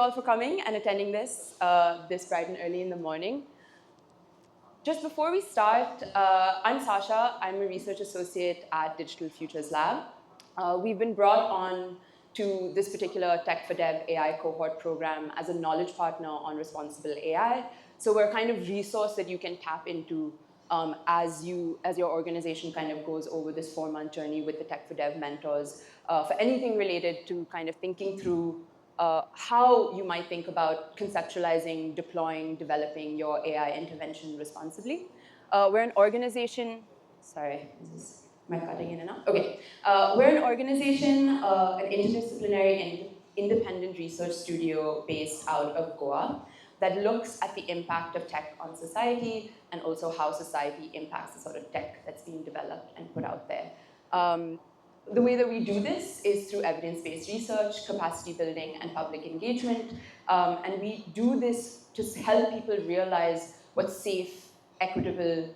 all for coming and attending this bright and early in the morning. Just before we start, I'm Sasha. I'm a research associate at Digital Futures Lab. We've been brought on to this particular Tech4Dev AI Cohort Program as a knowledge partner on responsible AI. So we're a kind of resource that you can tap into as your organization kind of goes over this 4-month journey with the Tech4Dev mentors for anything related to kind of thinking through how you might think about conceptualizing, deploying, developing your AI intervention responsibly. We're an organization, am I cutting in and out? Okay. We're an organization, an interdisciplinary and independent research studio based out of Goa that looks at the impact of tech on society and also how society impacts the sort of tech that's being developed and put out there. The way that we do this is through evidence-based research, capacity building, and public engagement. And we do this to help people realize what safe, equitable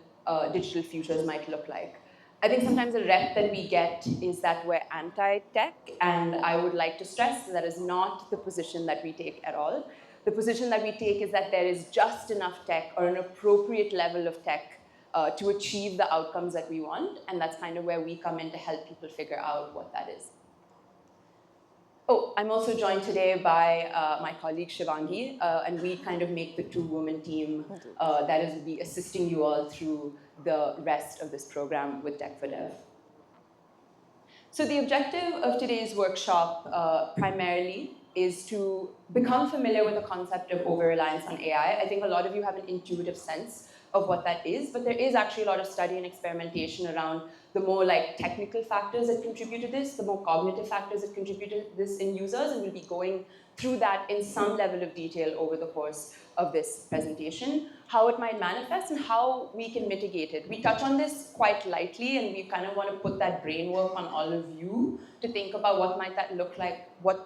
digital futures might look like. I think sometimes the rep that we get is that we're anti-tech, and I would like to stress that is not the position that we take at all. The position that we take is that there is just enough tech or an appropriate level of tech to achieve the outcomes that we want, and that's kind of where we come in to help people figure out what that is. Oh, I'm also joined today by my colleague Shivangi, and we kind of make the 2-woman team that is be assisting you all through the rest of this program with Tech4Dev. So the objective of today's workshop primarily is to become familiar with the concept of over-reliance on AI. I think a lot of you have an intuitive sense of what that is, but there is actually a lot of study and experimentation around the more like technical factors that contribute to this, the more cognitive factors that contribute to this in users, and we'll be going through that in some level of detail over the course of this presentation, how it might manifest and how we can mitigate it. We touch on this quite lightly, and we kind of want to put that brain work on all of you to think about what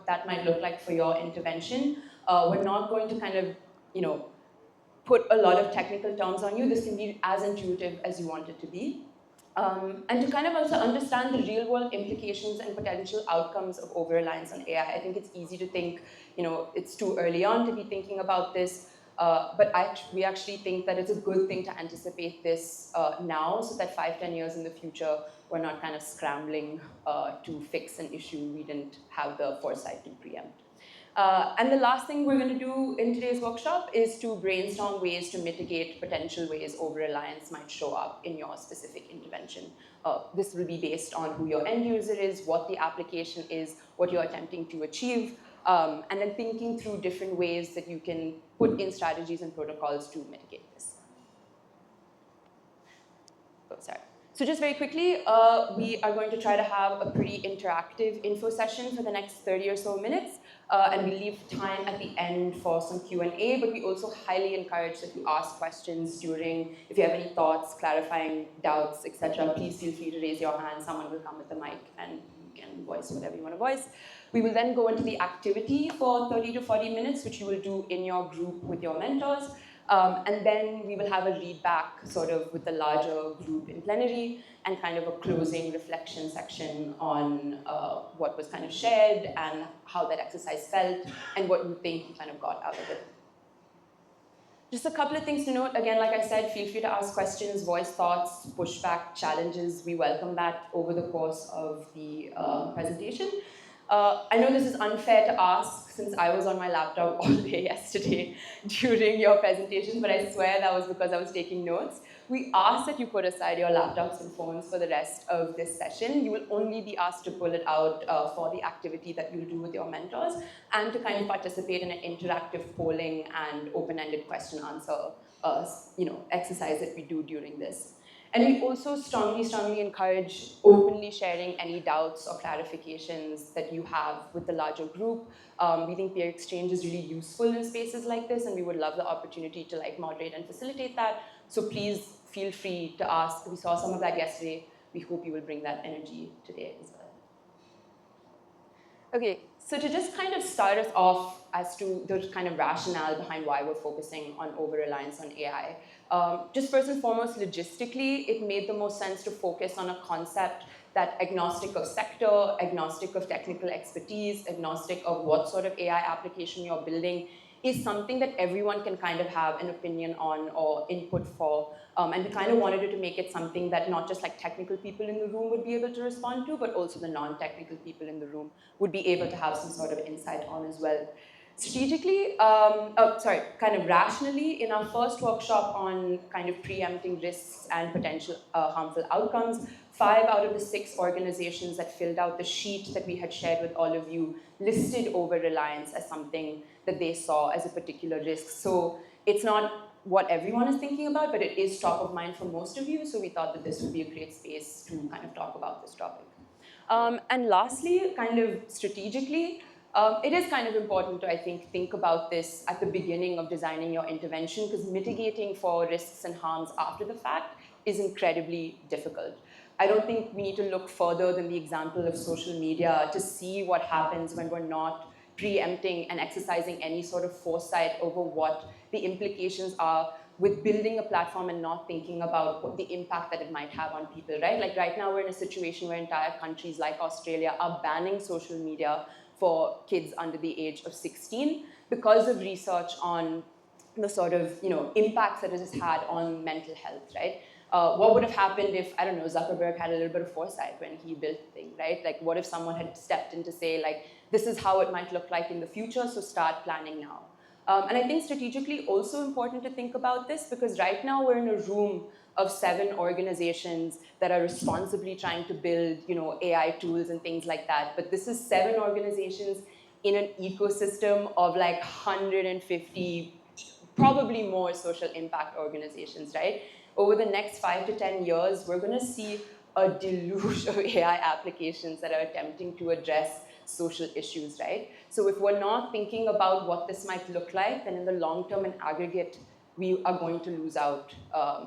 that might look like for your intervention. We're not going to kind of, put a lot of technical terms on you. This can be as intuitive as you want it to be. And to kind of also understand the real-world implications and potential outcomes of over-reliance on AI. I think it's easy to think, it's too early on to be thinking about this, but we actually think that it's a good thing to anticipate this now, so that 5-10 years in the future, we're not kind of scrambling to fix an issue we didn't have the foresight to preempt. And the last thing we're going to do in today's workshop is to brainstorm ways to mitigate potential ways over-reliance might show up in your specific intervention. This will be based on who your end user is, what the application is, what you're attempting to achieve, and then thinking through different ways that you can put in strategies and protocols to mitigate this. Oh, sorry. So just very quickly, we are going to try to have a pretty interactive info session for the next 30 or so minutes. And we leave time at the end for some Q&A, but we also highly encourage that you ask questions during, if you have any thoughts, clarifying doubts, etc. Please feel free to raise your hand. Someone will come with the mic and you can voice whatever you want to voice. We will then go into the activity for 30 to 40 minutes, which you will do in your group with your mentors. And then we will have a read back sort of with the larger group in plenary and kind of a closing reflection section on what was kind of shared and how that exercise felt and what you think you kind of got out of it. Just a couple of things to note. Again, like I said, feel free to ask questions, voice thoughts, pushback, challenges. We welcome that over the course of the presentation. I know this is unfair to ask since I was on my laptop all day yesterday during your presentation, but I swear that was because I was taking notes. We ask that you put aside your laptops and phones for the rest of this session. You will only be asked to pull it out for the activity that you'll do with your mentors and to kind of participate in an interactive polling and open-ended question-answer exercise that we do during this. And we also strongly encourage openly sharing any doubts or clarifications that you have with the larger group. We think peer exchange is really useful in spaces like this, and we would love the opportunity to moderate and facilitate that. So please feel free to ask. We saw some of that yesterday. We hope you will bring that energy today as well. Okay, so to just kind of start us off as to the kind of rationale behind why we're focusing on over-reliance on AI, Just first and foremost, logistically, it made the most sense to focus on a concept that agnostic of sector, agnostic of technical expertise, agnostic of what sort of AI application you're building, is something that everyone can kind of have an opinion on or input for. And we kind of wanted it to make it something that not just like technical people in the room would be able to respond to, but also the non-technical people in the room would be able to have some sort of insight on as well. Strategically, kind of rationally, in our first workshop on kind of preempting risks and potential harmful outcomes, 5 out of the 6 organizations that filled out the sheet that we had shared with all of you listed over-reliance as something that they saw as a particular risk. So it's not what everyone is thinking about, but it is top of mind for most of you, so we thought that this would be a great space to kind of talk about this topic. And lastly, kind of strategically, it is kind of important to, I think about this at the beginning of designing your intervention, because mitigating for risks and harms after the fact is incredibly difficult. I don't think we need to look further than the example of social media to see what happens when we're not preempting and exercising any sort of foresight over what the implications are with building a platform and not thinking about what the impact that it might have on people, right? Like right now we're in a situation where entire countries like Australia are banning social media for kids under the age of 16 because of research on the sort of impacts that it has had on mental health, right? What would have happened if, I don't know, Zuckerberg had a little bit of foresight when he built the thing, right? Like what if someone had stepped in to say, like, this is how it might look like in the future, so start planning now. And I think strategically also important to think about this, because right now we're in a room of 7 organizations that are responsibly trying to build AI tools and things like that. But this is 7 organizations in an ecosystem of like 150, probably more social impact organizations, right? Over the next 5 to 10 years, we're going to see a deluge of AI applications that are attempting to address social issues, right? So if we're not thinking about what this might look like, then in the long term and aggregate, we are going to lose out,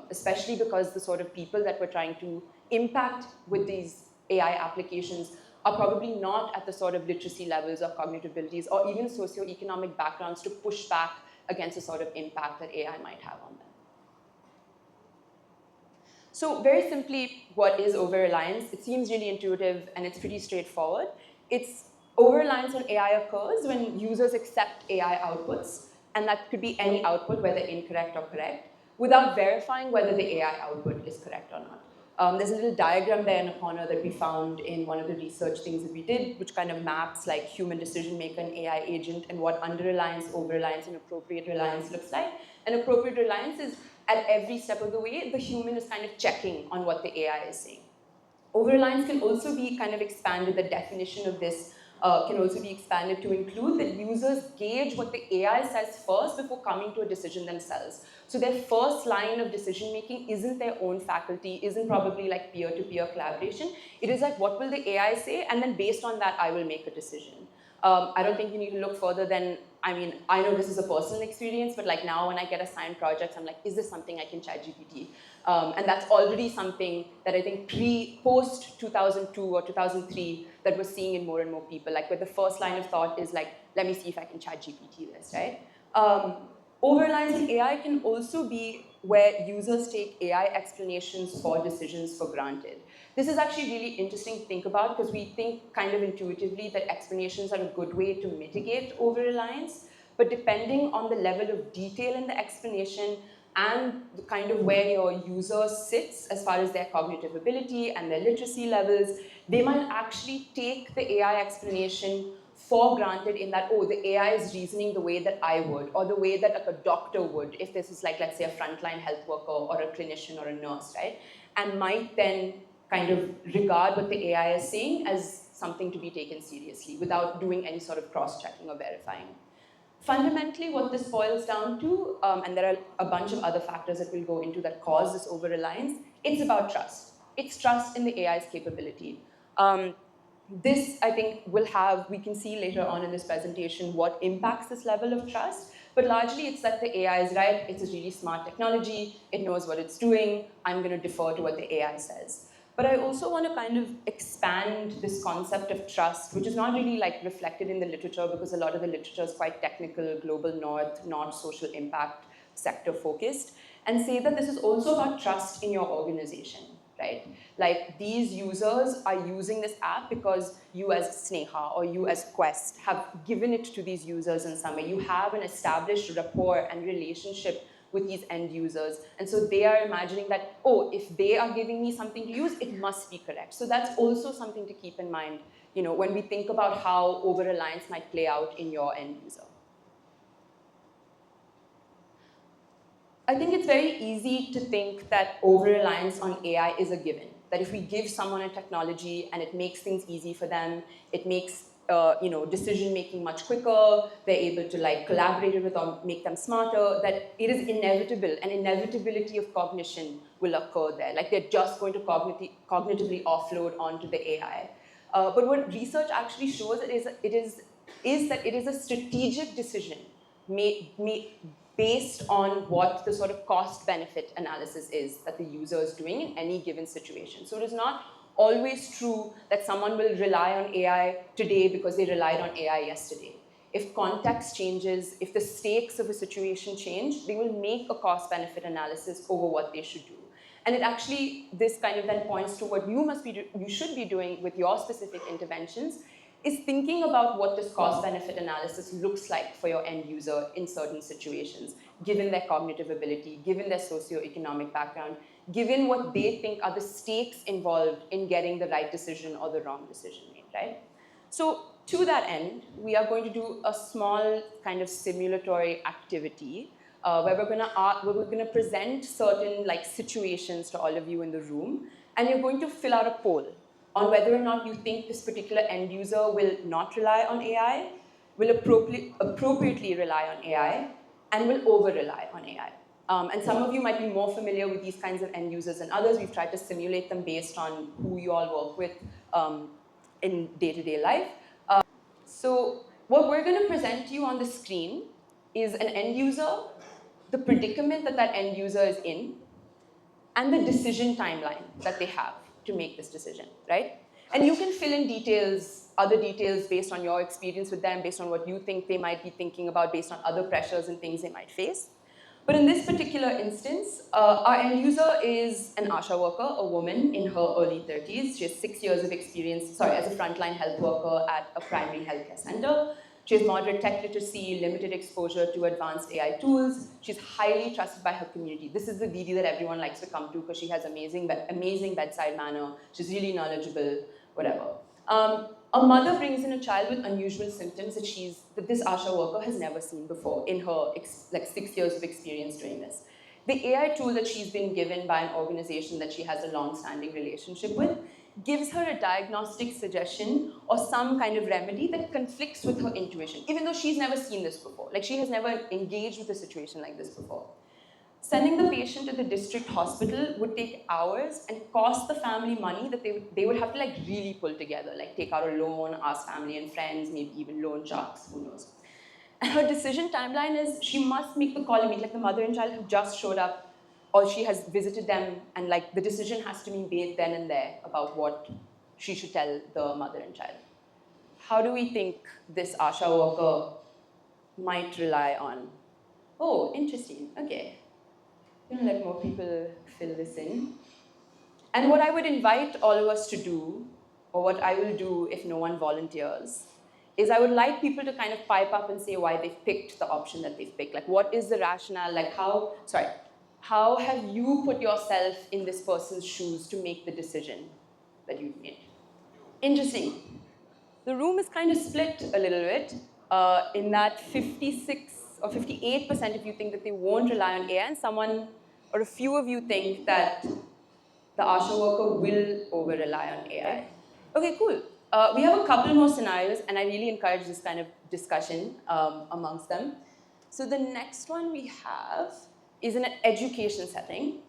especially because the sort of people that we're trying to impact with these AI applications are probably not at the sort of literacy levels or cognitive abilities or even socioeconomic backgrounds to push back against the sort of impact that AI might have on them. So very simply, what is over-reliance? It seems really intuitive and it's pretty straightforward. It's over-reliance on AI occurs when users accept AI outputs, and that could be any output, whether incorrect or correct, without verifying whether the AI output is correct or not. There's a little diagram there in the corner that we found in one of the research things that we did, which kind of maps like human decision maker and AI agent and what under-reliance, over-reliance, and appropriate reliance looks like. And appropriate reliance is at every step of the way, the human is kind of checking on what the AI is saying. Over-reliance can also be kind of expanded, the definition of this can also be expanded to include that users gauge what the AI says first before coming to a decision themselves. So their first line of decision making isn't their own faculty, isn't probably like peer-to-peer collaboration. It is like, what will the AI say? And then based on that, I will make a decision. I don't think you need to look further than, I mean, I know this is a personal experience, but like now when I get assigned projects, I'm like, is this something I can chat GPT? And that's already something that I think post 2002 or 2003 that we're seeing in more and more people, like where the first line of thought is like, let me see if I can chat GPT this, right? Over-reliance on AI can also be where users take AI explanations for decisions for granted. This is actually really interesting to think about because we think kind of intuitively that explanations are a good way to mitigate over-reliance, but depending on the level of detail in the explanation and the kind of where your user sits as far as their cognitive ability and their literacy levels, they might actually take the AI explanation for granted in that, oh, the AI is reasoning the way that I would, or the way that like a doctor would, if this is like, let's say, a frontline health worker or a clinician or a nurse, right? And might then kind of regard what the AI is saying as something to be taken seriously without doing any sort of cross-checking or verifying. Fundamentally, what this boils down to, and there are a bunch of other factors that we'll go into that cause this over-reliance, it's about trust. It's trust in the AI's capability. This, I think, we can see later on in this presentation what impacts this level of trust, but largely it's that the AI is right, it's a really smart technology, it knows what it's doing, I'm going to defer to what the AI says. But I also want to kind of expand this concept of trust, which is not really like reflected in the literature because a lot of the literature is quite technical, global north, not social impact sector focused. and say that this is also about trust in your organization, right? Like these users are using this app because you as Sneha or you as Quest have given it to these users in some way. You have an established rapport and relationship with these end users. And so they are imagining that, oh, if they are giving me something to use, it must be correct. So that's also something to keep in mind, when we think about how over-reliance might play out in your end user. I think it's very easy to think that over-reliance on AI is a given. That if we give someone a technology and it makes things easy for them, it makes decision-making much quicker, they're able to collaborate with or make them smarter, that it is inevitable, an inevitability of cognition will occur there. Like they're just going to cognitively offload onto the AI. But what research actually shows is that it is a strategic decision based on what the sort of cost-benefit analysis is that the user is doing in any given situation. So it is not always true that someone will rely on AI today because they relied on AI yesterday. If context changes, if the stakes of a situation change, they will make a cost-benefit analysis over what they should do. And it actually, this kind of then points to what you should be doing with your specific interventions, is thinking about what this cost-benefit analysis looks like for your end user in certain situations, given their cognitive ability, given their socioeconomic background, given what they think are the stakes involved in getting the right decision or the wrong decision made, right? So to that end, we are going to do a small kind of simulatory activity where we're going to present certain situations to all of you in the room, and you're going to fill out a poll on whether or not you think this particular end user will not rely on AI, will appropriately rely on AI, and will over-rely on AI. And some of you might be more familiar with these kinds of end users than others. We've tried to simulate them based on who you all work with in day-to-day life. So what we're going to present to you on the screen is an end user, the predicament that that end user is in, and the decision timeline that they have to make this decision, right? And you can fill in details, other details based on your experience with them, based on what you think they might be thinking about, based on other pressures and things they might face. But in this particular instance, our end user is an ASHA worker, a woman in her early 30s. She has 6 years of experience, as a frontline health worker at a primary healthcare center. She has moderate tech literacy, limited exposure to advanced AI tools. She's highly trusted by her community. This is the Didi that everyone likes to come to because she has amazing bedside manner. She's really knowledgeable, whatever. A mother brings in a child with unusual symptoms that this ASHA worker has never seen before in her 6 years of experience doing this. The AI tool that she's been given by an organization that she has a long-standing relationship with gives her a diagnostic suggestion or some kind of remedy that conflicts with her intuition, even though she's never seen this before. She has never engaged with a situation like this before. Sending the patient to the district hospital would take hours and cost the family money that they would have to really pull together, take out a loan, ask family and friends, maybe even loan sharks, who knows. And her decision timeline is she must make the call immediately, the mother and child have just showed up, or she has visited them, and the decision has to be made then and there about what she should tell the mother and child. How do we think this ASHA worker might rely on? Oh, interesting, okay. I'm going to let more people fill this in. And what I would invite all of us to do, or what I will do if no one volunteers, is I would like people to kind of pipe up and say why they've picked the option that they've picked. What is the rationale? How have you put yourself in this person's shoes to make the decision that you've made? Interesting. The room is kind of split a little bit in that 56 or 58% of you think that they won't rely on AI, and someone or a few of you think that the ASHA worker will over-rely on AI. Okay, cool. We have a couple more scenarios, and I really encourage this kind of discussion amongst them. So the next one we have is in an education setting.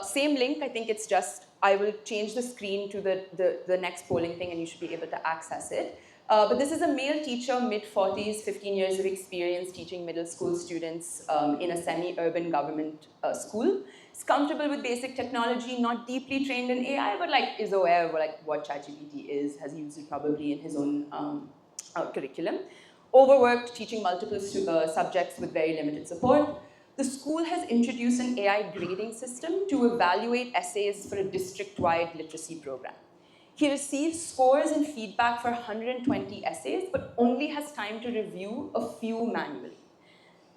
Same link, I think it's just, I will change the screen to the next polling thing and you should be able to access it. But this is a male teacher, mid-40s, 15 years of experience teaching middle school students in a semi-urban government school. He's comfortable with basic technology, not deeply trained in AI, but is aware of what ChatGPT is, has used it probably in his own curriculum. Overworked, teaching multiple subjects with very limited support. the school has introduced an AI grading system to evaluate essays for a district-wide literacy program. He receives scores and feedback for 120 essays, but only has time to review a few manually.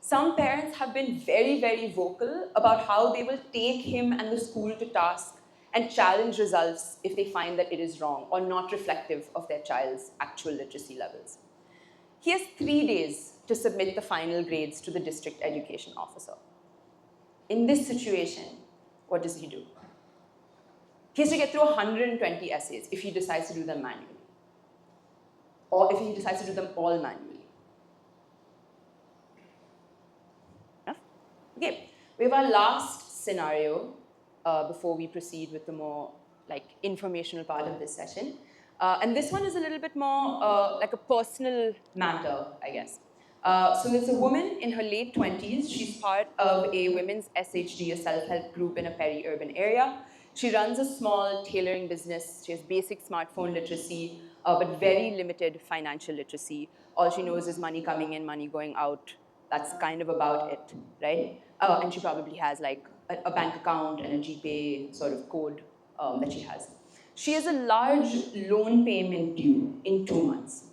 Some parents have been very, very vocal about how they will take him and the school to task and challenge results if they find that it is wrong or not reflective of their child's actual literacy levels. He has 3 days to submit the final grades to the district education officer. In this situation, what does he do? He has to get through 120 essays if he decides to do them manually, or if he decides to do them all manually. Okay, we have our last scenario before we proceed with the more informational part of this session. And this one is a little bit more like a personal matter, I guess. So there's a woman in her late 20s. She's part of a women's SHG, a self-help group in a peri-urban area. She runs a small tailoring business. She has basic smartphone literacy, but very limited financial literacy. All she knows is money coming in, money going out. That's kind of about it, right? And she probably has like a bank account and a GPay sort of code that she has. She has a large loan payment due in 2 months.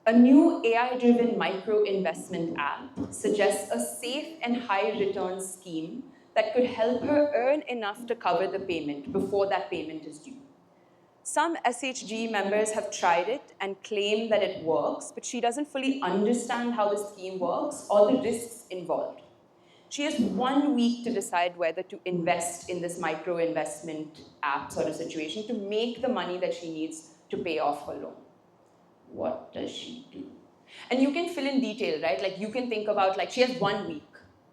A new AI-driven micro-investment app suggests a safe and high-return scheme that could help her earn enough to cover the payment before that payment is due. Some SHG members have tried it and claim that it works, but she doesn't fully understand how the scheme works or the risks involved. She has 1 week to decide whether to invest in this micro-investment app sort of situation to make the money that she needs to pay off her loan. What does she do? And you can fill in detail, right? Like you can think about, like, she has 1 week.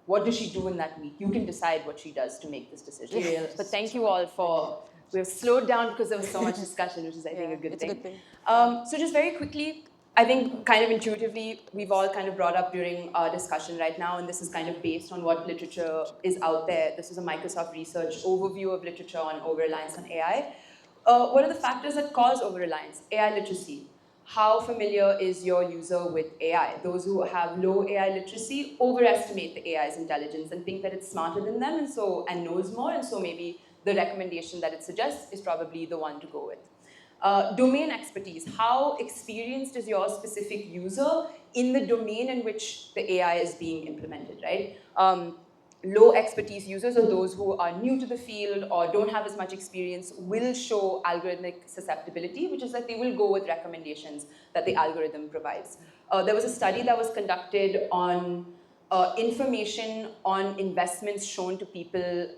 What does she do in that week? You can decide what she does to make this decision. But thank you all for, we've slowed down because there was so much discussion, which is, I think, a good thing. It's a good thing. So just very quickly, I think kind of intuitively, we've all kind of brought up during our discussion right now, and this is kind of based on what literature is out there. This is a Microsoft research overview of literature on over-reliance on AI. What are the factors that cause over-reliance? AI literacy. How familiar is your user with AI? Those who have low AI literacy overestimate the AI's intelligence and think that it's smarter than them and knows more, and so maybe the recommendation that it suggests is probably the one to go with. Domain expertise. How experienced is your specific user in the domain in which the AI is being implemented, right? Low expertise users or those who are new to the field or don't have as much experience will show algorithmic susceptibility, which is that they will go with recommendations that the algorithm provides. There was a study that was conducted on information on investments shown to people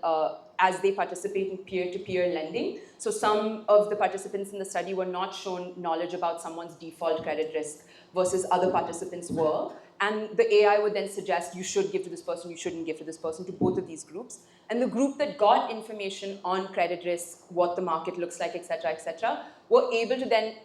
as they participate in peer-to-peer lending. So some of the participants in the study were not shown knowledge about someone's default credit risk versus other participants were. And the AI would then suggest you should give to this person, you shouldn't give to this person, to both of these groups. And the group that got information on credit risk, what the market looks like, et cetera, were able to then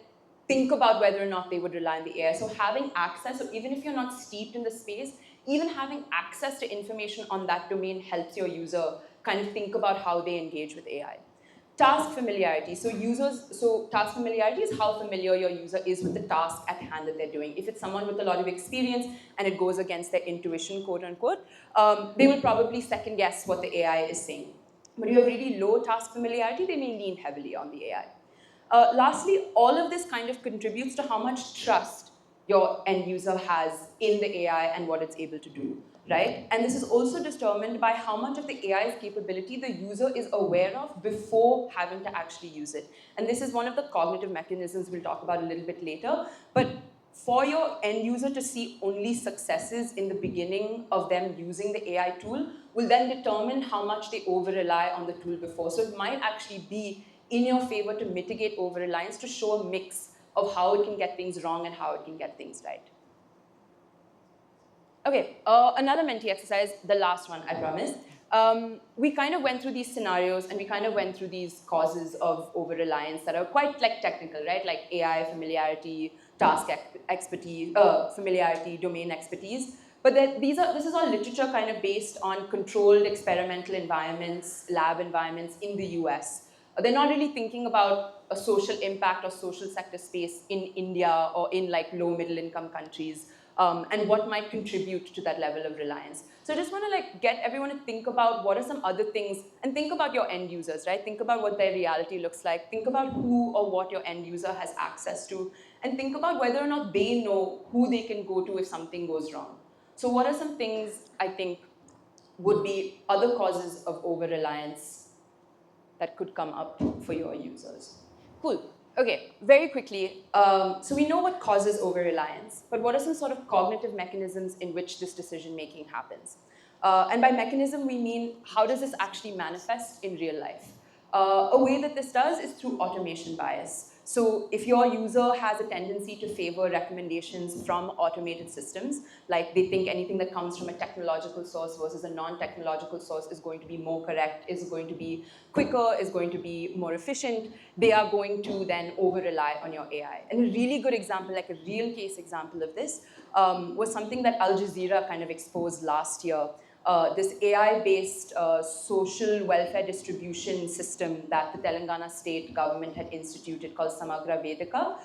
think about whether or not they would rely on the AI. So having access, so even if you're not steeped in the space, even having access to information on that domain helps your user kind of think about how they engage with AI. Task familiarity. So task familiarity is how familiar your user is with the task at hand that they're doing. If it's someone with a lot of experience and it goes against their intuition, quote unquote, they will probably second guess what the AI is saying. But if you have really low task familiarity, they may lean heavily on the AI. Lastly, all of this kind of contributes to how much trust your end user has in the AI and what it's able to do, right? And this is also determined by how much of the AI's capability the user is aware of before having to actually use it. And this is one of the cognitive mechanisms we'll talk about a little bit later. But for your end user to see only successes in the beginning of them using the AI tool will then determine how much they over-rely on the tool before. So it might actually be in your favor to mitigate over-reliance, to show a mix of how it can get things wrong and how it can get things right. Okay, another mentee exercise, the last one, I promise. We kind of went through these scenarios and we kind of went through these causes of over-reliance that are quite like technical, right? Like AI, familiarity, task expertise, familiarity, domain expertise. But this is all literature kind of based on controlled experimental environments, lab environments in the US. They're not really thinking about a social impact or social sector space in India or in like low middle income countries. and what might contribute to that level of reliance. So I just want to like get everyone to think about what are some other things, and think about your end users, right? Think about what their reality looks like. Think about who or what your end user has access to, and think about whether or not they know who they can go to if something goes wrong. So what are some things I think would be other causes of over-reliance that could come up for your users? Cool. Okay, very quickly. So we know what causes over-reliance, but what are some sort of cognitive mechanisms in which this decision-making happens? And by mechanism, we mean how does this actually manifest in real life? A way that this does is through automation bias. So if your user has a tendency to favor recommendations from automated systems, like they think anything that comes from a technological source versus a non-technological source is going to be more correct, is going to be quicker, is going to be more efficient, they are going to then over-rely on your AI. And a really good example, like a real case example of this, was something that Al Jazeera kind of exposed last year. This AI-based social welfare distribution system that the Telangana state government had instituted called Samagra Vedika.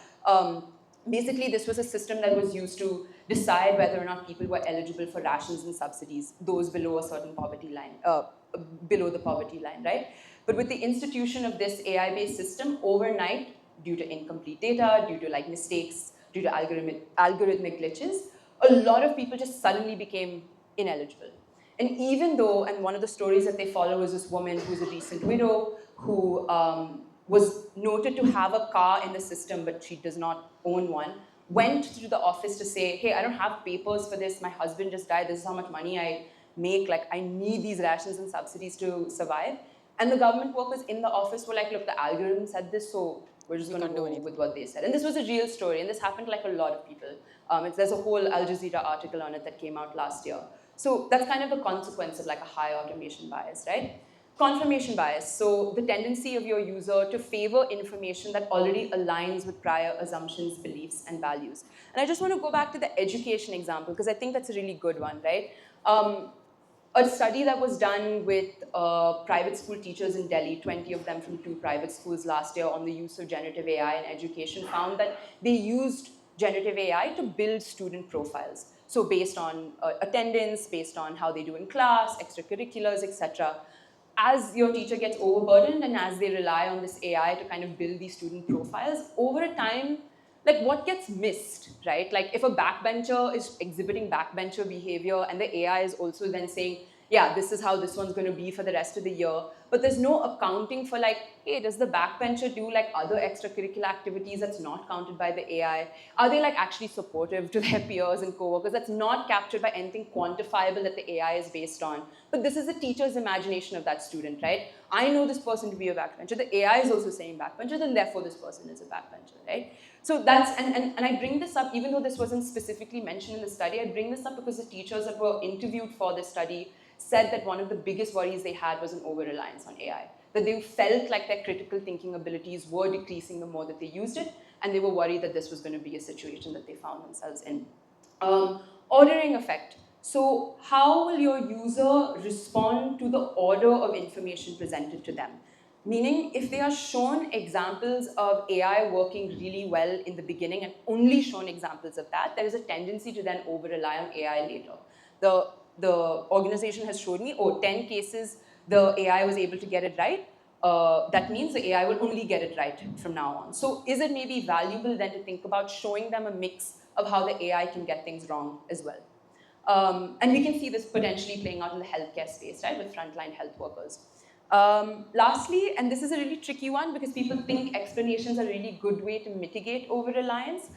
Basically, this was a system that was used to decide whether or not people were eligible for rations and subsidies, those below a certain poverty line, below the poverty line, right? But with the institution of this AI-based system, overnight, due to incomplete data, due to like mistakes, due to algorithmic glitches, a lot of people just suddenly became ineligible. And even though, and one of the stories that they follow is this woman who's a recent widow who was noted to have a car in the system, but she does not own one, went to the office to say, hey, I don't have papers for this, my husband just died, this is how much money I make, like I need these rations and subsidies to survive. And the government workers in the office were like, look, the algorithm said this, so we're just going to go with what they said. And this was a real story, and this happened to like a lot of people. There's a whole Al Jazeera article on it that came out last year. So that's kind of the consequence of like a high automation bias, right? Confirmation bias, so the tendency of your user to favor information that already aligns with prior assumptions, beliefs, and values. And I just want to go back to the education example, because I think that's a really good one, right? A study that was done with private school teachers in Delhi, 20 of them from 2 private schools last year, on the use of generative AI in education, found that they used generative AI to build student profiles. So based on attendance, based on how they do in class, extracurriculars, etc. As your teacher gets overburdened and as they rely on this AI to kind of build these student profiles, over a time, like what gets missed, right? Like if a backbencher is exhibiting backbencher behavior and the AI is also then saying, yeah, this is how this one's going to be for the rest of the year, but there's no accounting for like, hey, does the backbencher do like other extracurricular activities that's not counted by the AI? Are they like actually supportive to their peers and coworkers? That's not captured by anything quantifiable that the AI is based on. But this is the teacher's imagination of that student, right? I know this person to be a backbencher. The AI is also saying backbencher, then therefore this person is a backbencher, right? So that's, and I bring this up, even though this wasn't specifically mentioned in the study, I bring this up because the teachers that were interviewed for this study said that one of the biggest worries they had was an over-reliance on AI. That they felt like their critical thinking abilities were decreasing the more that they used it, and they were worried that this was going to be a situation that they found themselves in. Ordering effect. So how will your user respond to the order of information presented to them? Meaning, if they are shown examples of AI working really well in the beginning and only shown examples of that, there is a tendency to then over-rely on AI later. The organization has showed me, 10 cases, the AI was able to get it right. That means the AI will only get it right from now on. So is it maybe valuable then to think about showing them a mix of how the AI can get things wrong as well? And we can see this potentially playing out in the healthcare space, right, with frontline health workers. Lastly, and this is a really tricky one because people think explanations are a really good way to mitigate over-reliance.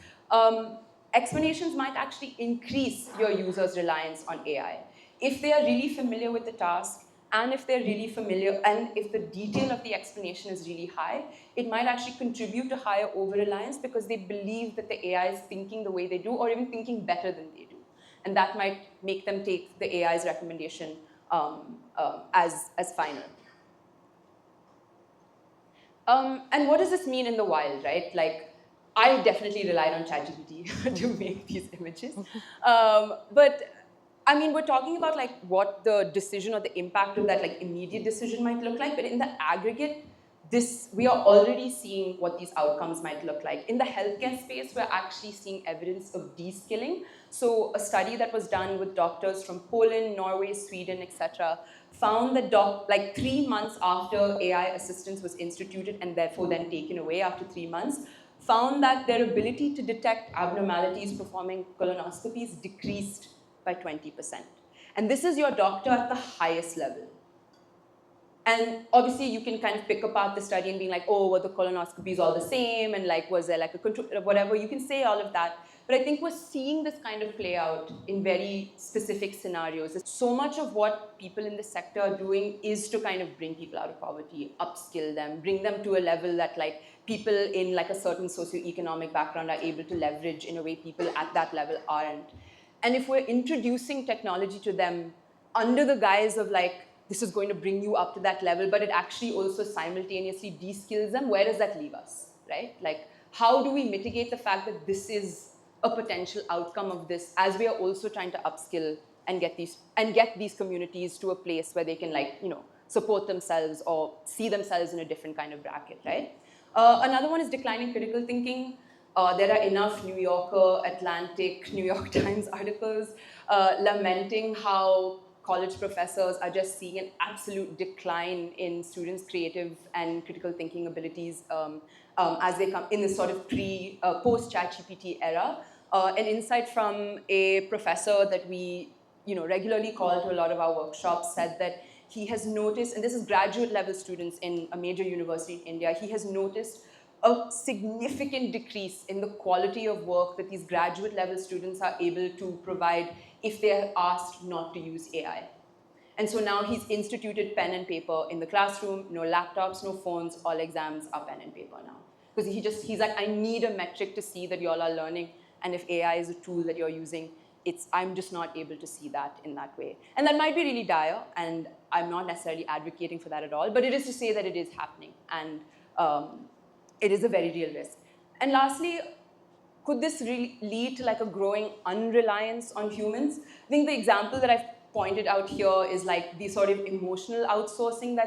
Explanations might actually increase your user's reliance on AI. If they are really familiar with the task, and if they're really familiar, and if the detail of the explanation is really high, it might actually contribute to higher over-reliance because they believe that the AI is thinking the way they do, or even thinking better than they do. And that might make them take the AI's recommendation as final. And what does this mean in the wild, right? Like, I definitely relied on ChatGPT to make these images. But I mean, we're talking about like what the decision or the impact of that like immediate decision might look like, but in the aggregate, we are already seeing what these outcomes might look like. In the healthcare space, we're actually seeing evidence of de-skilling. So a study that was done with doctors from Poland, Norway, Sweden, etc., found that like 3 months after AI assistance was instituted and therefore then taken away after 3 months, found that their ability to detect abnormalities performing colonoscopies decreased by 20%. And this is your doctor at the highest level. And obviously, you can kind of pick apart the study and be like, oh, were the colonoscopies all the same? And like, was there like a control, whatever? You can say all of that. But I think we're seeing this kind of play out in very specific scenarios. So much of what people in this sector are doing is to kind of bring people out of poverty, upskill them, bring them to a level that like people in like a certain socioeconomic background are able to leverage in a way people at that level aren't. And if we're introducing technology to them under the guise of like, this is going to bring you up to that level, but it actually also simultaneously de-skills them, where does that leave us, right? Like, how do we mitigate the fact that this is a potential outcome of this as we are also trying to upskill and get these communities to a place where they can like, you know, support themselves or see themselves in a different kind of bracket, right? Another one is declining critical thinking. There are enough New Yorker, Atlantic, New York Times articles lamenting how college professors are just seeing an absolute decline in students' creative and critical thinking abilities as they come in this sort of post-ChatGPT era. An insight from a professor that we regularly call to a lot of our workshops said that he has noticed, and this is graduate level students in a major university in India, he has noticed a significant decrease in the quality of work that these graduate level students are able to provide if they are asked not to use AI. And so now he's instituted pen and paper in the classroom, no laptops, no phones, all exams are pen and paper now. Because he's like, I need a metric to see that y'all are learning, and if AI is a tool that you're using, I'm just not able to see that in that way. And that might be really dire, and I'm not necessarily advocating for that at all, but it is to say that it is happening, and it is a very real risk. And lastly, could this really lead to like a growing unreliance on humans? I think the example that I've pointed out here is like the sort of emotional outsourcing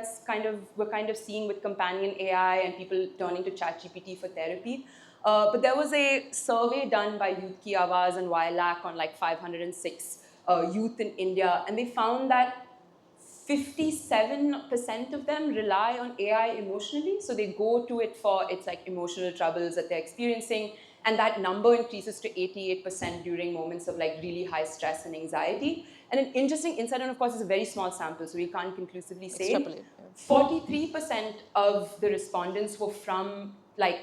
we're kind of seeing with companion AI and people turning to ChatGPT for therapy. But there was a survey done by Youth Ki Awaaz and YLAC on like 506 youth in India, and they found that 57% of them rely on AI emotionally. So they go to it for its like emotional troubles that they're experiencing, and that number increases to 88% during moments of like really high stress and anxiety. And an interesting insight, and of course it's a very small sample, so we can't conclusively say, 43% of the respondents were from like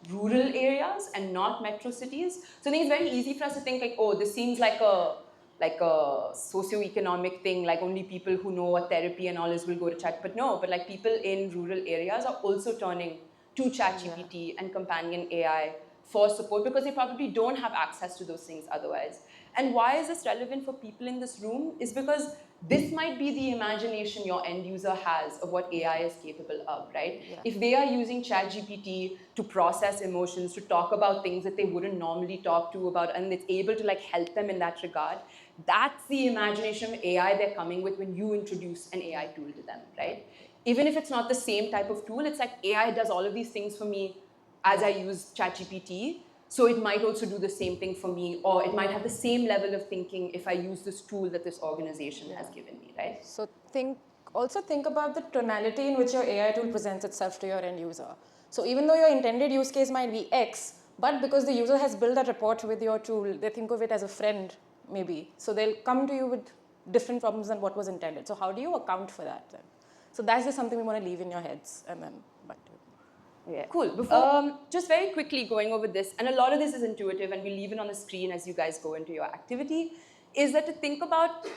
rural areas and not metro cities. So I think it's very easy for us to think like, oh, this seems like a socioeconomic thing, like only people who know what therapy and all is will go to chat. But no, but like people in rural areas are also turning to ChatGPT and companion AI for support because they probably don't have access to those things otherwise. And why is this relevant for people in this room is because this might be the imagination your end user has of what AI is capable of, right? Yeah. If they are using ChatGPT to process emotions, to talk about things that they wouldn't normally talk to about, and it's able to like help them in that regard, that's the imagination of AI they're coming with when you introduce an AI tool to them, right? Even if it's not the same type of tool, it's like AI does all of these things for me as I use ChatGPT. So it might also do the same thing for me, or it might have the same level of thinking if I use this tool that this organization has given me, right? So also think about the tonality in which your AI tool presents itself to your end user. So even though your intended use case might be X, but because the user has built that rapport with your tool, they think of it as a friend, maybe. So they'll come to you with different problems than what was intended. So how do you account for that then? So that's just something we want to leave in your heads and then back to it. Yeah. Cool. Just very quickly going over this, and a lot of this is intuitive, and we'll leave it on the screen as you guys go into your activity, is that to think about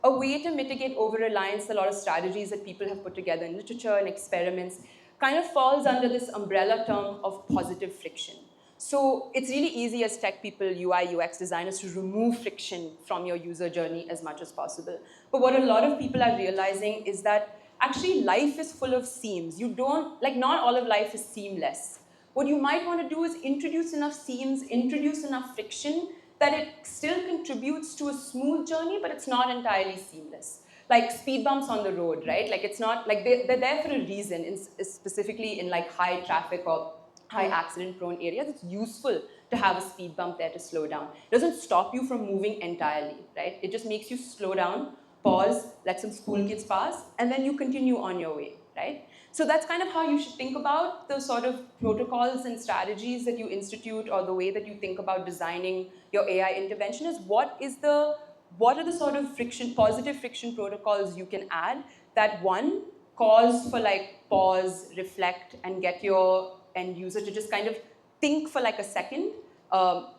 a way to mitigate over-reliance, a lot of strategies that people have put together in literature and experiments, kind of falls under this umbrella term of positive friction. So it's really easy as tech people, UI, UX designers, to remove friction from your user journey as much as possible. But what a lot of people are realizing is that actually life is full of seams. Not all of life is seamless. What you might want to do is introduce enough seams, introduce enough friction that it still contributes to a smooth journey, but it's not entirely seamless. like speed bumps on the road, right? Like it's not, like they're there for a reason, specifically in like high traffic or high accident prone areas. It's useful to have a speed bump there to slow down. It doesn't stop you from moving entirely, right? It just makes you slow down, pause, let some school kids pass, and then you continue on your way, right? So that's kind of how you should think about the sort of protocols and strategies that you institute, or the way that you think about designing your AI intervention, is what are the sort of positive friction protocols you can add that, one, cause for like pause, reflect, and get your end user to just kind of think for like a second,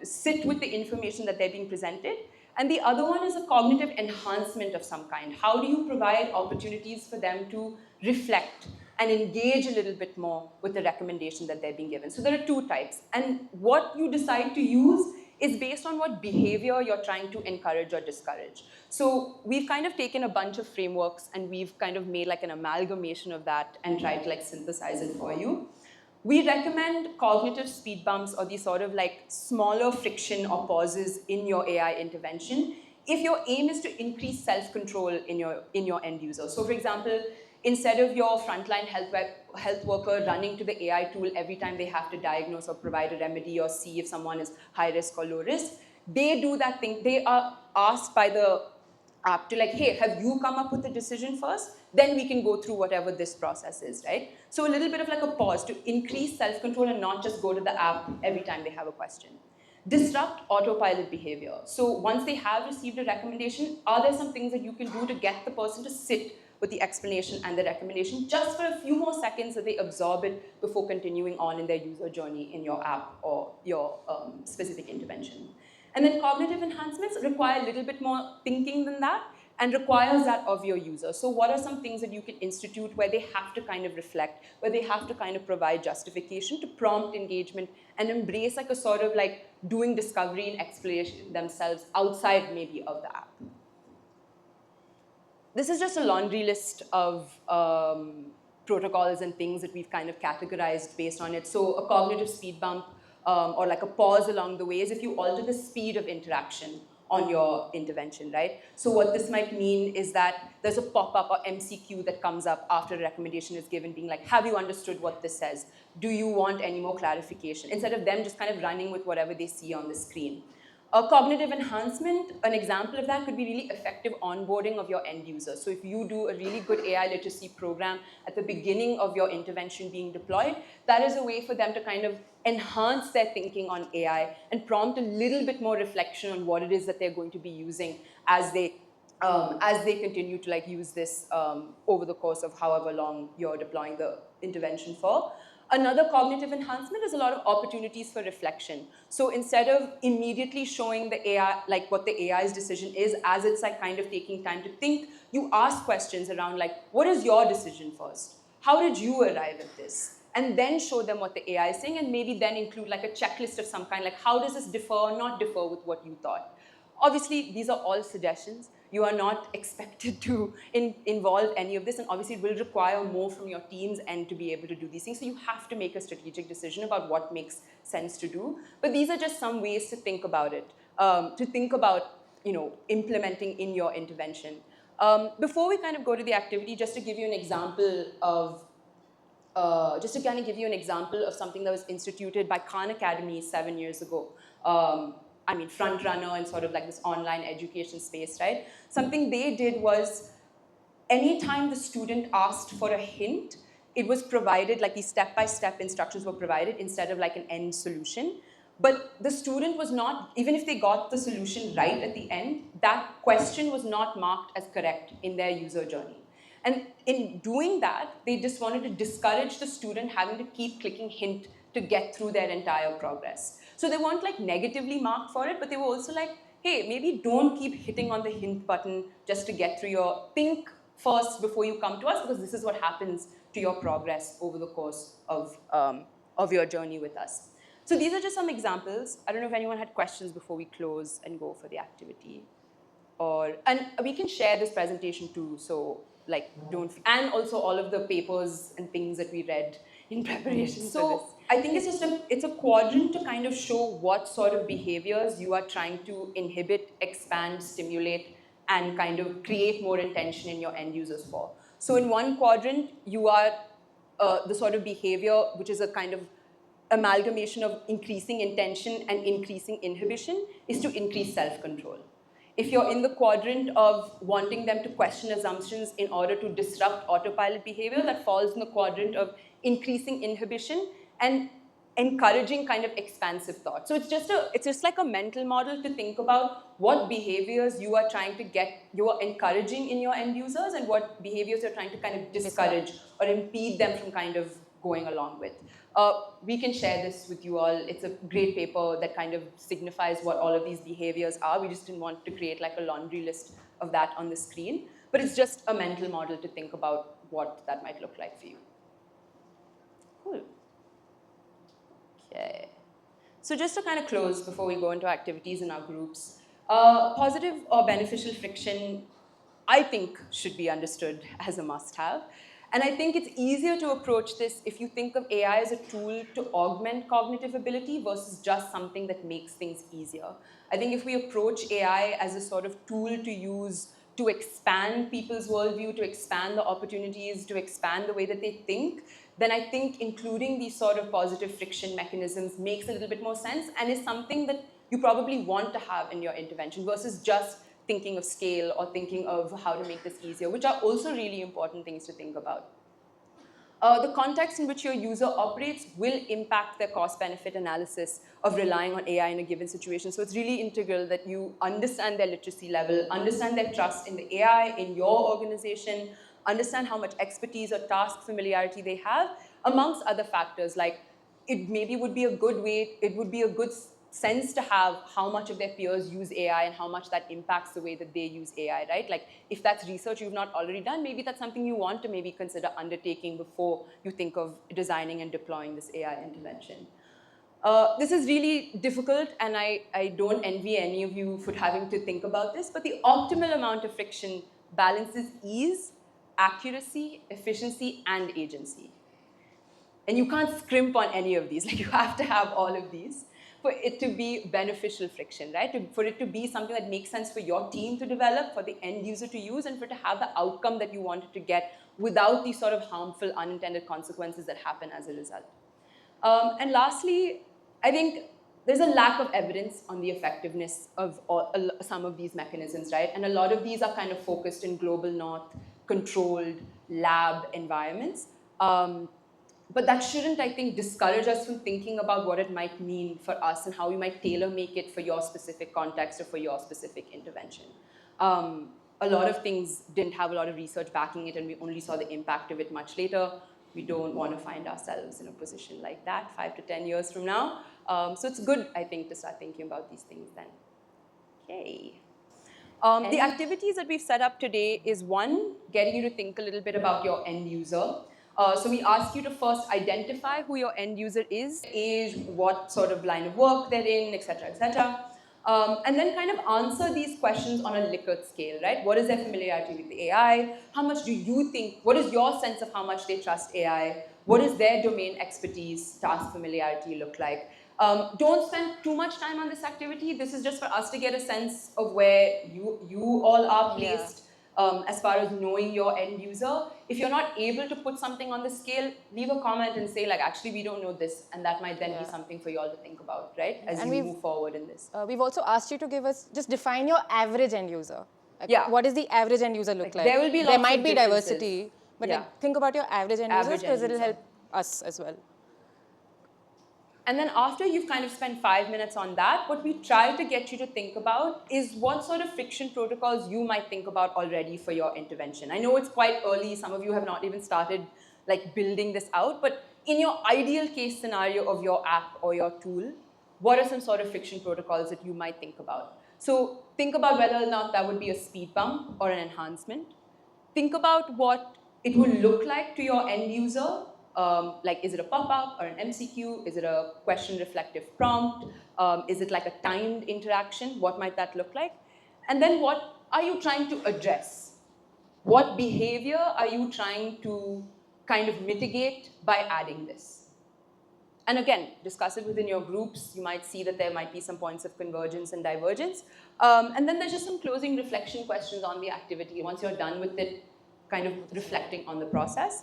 sit with the information that they're being presented. And the other one is a cognitive enhancement of some kind. How do you provide opportunities for them to reflect and engage a little bit more with the recommendation that they're being given? So there are two types. And what you decide to use is based on what behavior you're trying to encourage or discourage. So we've kind of taken a bunch of frameworks and we've kind of made like an amalgamation of that and tried to like synthesize it for you. We recommend cognitive speed bumps, or these sort of like smaller friction or pauses in your AI intervention, if your aim is to increase self-control in your end user. So for example, instead of your frontline health worker running to the AI tool every time they have to diagnose or provide a remedy or see if someone is high risk or low risk, they do that thing. They are asked by the app to like, hey, have you come up with the decision first? Then we can go through whatever this process is, right? So a little bit of like a pause to increase self-control and not just go to the app every time they have a question. Disrupt autopilot behavior. So once they have received a recommendation, are there some things that you can do to get the person to sit with the explanation and the recommendation just for a few more seconds so they absorb it before continuing on in their user journey in your app or your specific intervention? And then cognitive enhancements require a little bit more thinking than that and requires that of your user. So what are some things that you can institute where they have to kind of reflect, where they have to kind of provide justification to prompt engagement and embrace like a sort of like doing discovery and exploration themselves outside maybe of the app? This is just a laundry list of protocols and things that we've kind of categorized based on it. So a cognitive speed bump or like a pause along the way is if you alter the speed of interaction on your intervention, right? So what this might mean is that there's a pop-up or MCQ that comes up after a recommendation is given being like, have you understood what this says? Do you want any more clarification? Instead of them just kind of running with whatever they see on the screen. A cognitive enhancement, an example of that could be really effective onboarding of your end user. So if you do a really good AI literacy program at the beginning of your intervention being deployed, that is a way for them to kind of enhance their thinking on AI and prompt a little bit more reflection on what it is that they're going to be using as they continue to like use this over the course of however long you're deploying the intervention for. Another cognitive enhancement is a lot of opportunities for reflection. So instead of immediately showing the AI, like what the AI's decision is, as it's like kind of taking time to think, you ask questions around like, what is your decision first? How did you arrive at this? And then show them what the AI is saying, and maybe then include like a checklist of some kind, like how does this differ or not differ with what you thought? Obviously, these are all suggestions. You are not expected to involve any of this, and obviously it will require more from your teams and to be able to do these things. So you have to make a strategic decision about what makes sense to do. But these are just some ways to think about it, to think about implementing in your intervention. Before we kind of go to the activity, just to give you an example of something that was instituted by Khan Academy 7 years ago. Front runner in sort of like this online education space, right? Something they did was, anytime the student asked for a hint, it was provided, like these step-by-step instructions were provided instead of like an end solution. But the student was not, even if they got the solution right at the end, that question was not marked as correct in their user journey. And in doing that, they just wanted to discourage the student having to keep clicking hint to get through their entire progress. So they weren't like negatively marked for it, but they were also like, hey, maybe don't keep hitting on the hint button just to get through think first before you come to us, because this is what happens to your progress over the course of your journey with us. So these are just some examples. I don't know if anyone had questions before we close and go for the activity. And we can share this presentation too, so like and also all of the papers and things that we read in preparation for this. I think it's a quadrant to kind of show what sort of behaviors you are trying to inhibit, expand, stimulate, and kind of create more intention in your end users for. So in one quadrant, you are the sort of behavior which is a kind of amalgamation of increasing intention and increasing inhibition is to increase self-control. If you're in the quadrant of wanting them to question assumptions in order to disrupt autopilot behavior, that falls in the quadrant of increasing inhibition and encouraging kind of expansive thought. So it's just like a mental model to think about what behaviors you are trying to get, you are encouraging in your end users, and what behaviors you're trying to kind of discourage or impede them from kind of going along with. We can share this with you all. It's a great paper that kind of signifies what all of these behaviors are. We just didn't want to create like a laundry list of that on the screen, but it's just a mental model to think about what that might look like for you. Cool. Okay. So just to kind of close before we go into activities in our groups, positive or beneficial friction, I think, should be understood as a must-have. And I think it's easier to approach this if you think of AI as a tool to augment cognitive ability versus just something that makes things easier. I think if we approach AI as a sort of tool to use to expand people's worldview, to expand the opportunities, to expand the way that they think, then I think including these sort of positive friction mechanisms makes a little bit more sense and is something that you probably want to have in your intervention versus just thinking of scale or thinking of how to make this easier, which are also really important things to think about. The context in which your user operates will impact their cost-benefit analysis of relying on AI in a given situation. So it's really integral that you understand their literacy level, understand their trust in the AI, in your organization, understand how much expertise or task familiarity they have, amongst other factors. Like it maybe would be a good way, it would be a good sense to have how much of their peers use AI and how much that impacts the way that they use AI, right? Like if that's research you've not already done, maybe that's something you want to maybe consider undertaking before you think of designing and deploying this AI intervention. This is really difficult, and I don't envy any of you for having to think about this, but the optimal amount of friction balances ease, accuracy, efficiency, and agency. And you can't scrimp on any of these. Like you have to have all of these for it to be beneficial friction, right? For it to be something that makes sense for your team to develop, for the end user to use, and for it to have the outcome that you wanted to get without these sort of harmful unintended consequences that happen as a result. And lastly, I think there's a lack of evidence on the effectiveness of some of these mechanisms, right? And a lot of these are kind of focused in global north, controlled lab environments. But that shouldn't, I think, discourage us from thinking about what it might mean for us and how we might tailor make it for your specific context or for your specific intervention. A lot of things didn't have a lot of research backing it, and we only saw the impact of it much later. We don't want to find ourselves in a position like that 5 to 10 years from now. So it's good, I think, to start thinking about these things then. Okay. The activities that we've set up today is one, getting you to think a little bit about your end user. So we ask you to first identify who your end user is, age, what sort of line of work they're in, et cetera, et cetera. And then kind of answer these questions on a Likert scale, right? What is their familiarity with the AI? How much do you think, what is your sense of how much they trust AI? What does their domain expertise, task familiarity look like? Don't spend too much time on this activity. This is just for us to get a sense of where you all are placed as far as knowing your end user. If you're not able to put something on the scale, leave a comment and say, like, actually, we don't know this. And that might then be something for you all to think about, right? As you move forward in this. We've also asked you to give us, just define your average end user. Like, what does the average end user look like? There will be lots There might of be diversity, but like, think about your average end users because it'll help us as well. And then after you've kind of spent 5 minutes on that, what we try to get you to think about is what sort of friction protocols you might think about already for your intervention. I know it's quite early. Some of you have not even started like building this out, but in your ideal case scenario of your app or your tool, what are some sort of friction protocols that you might think about? So think about whether or not that would be a speed bump or an enhancement. Think about what it would look like to your end user. Like, is it a pop-up or an MCQ? Is it a question-reflective prompt? Is it like a timed interaction? What might that look like? And then what are you trying to address? What behavior are you trying to kind of mitigate by adding this? And again, discuss it within your groups. You might see that there might be some points of convergence and divergence. And then there's just some closing reflection questions on the activity. Once you're done with it, kind of reflecting on the process.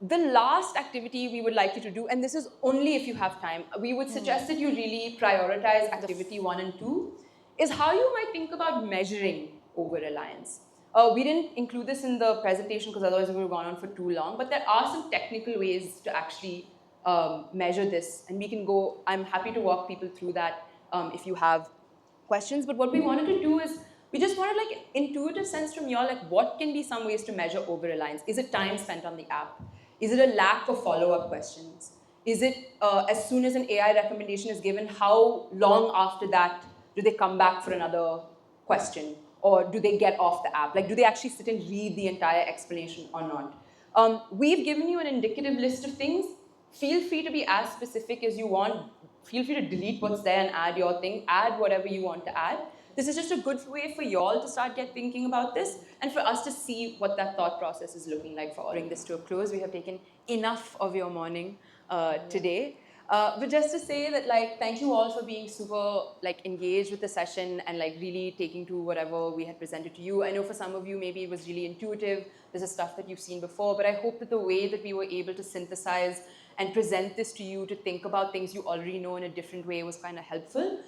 The last activity we would like you to do, and this is only if you have time, we would suggest that you really prioritize activity 1 and 2, is how you might think about measuring over-reliance. We didn't include this in the presentation because otherwise we would have gone on for too long, but there are some technical ways to actually measure this, and we can go, I'm happy to walk people through that if you have questions. But what we wanted to do is, we just wanted like intuitive sense from y'all, like what can be some ways to measure over-reliance? Is it time spent on the app? Is it a lack of follow-up questions? Is it as soon as an AI recommendation is given, how long after that do they come back for another question? Or do they get off the app? Like, do they actually sit and read the entire explanation or not? We've given you an indicative list of things. Feel free to be as specific as you want. Feel free to delete what's there and add your thing. Add whatever you want to add. This is just a good way for y'all to start thinking about this, and for us to see what that thought process is looking like for all. Bring this to a close. We have taken enough of your morning today. But just to say that, like, thank you all for being super engaged with the session and really taking to whatever we had presented to you. I know for some of you maybe it was really intuitive. This is stuff that you've seen before, but I hope that the way that we were able to synthesize and present this to you to think about things you already know in a different way was kind of helpful.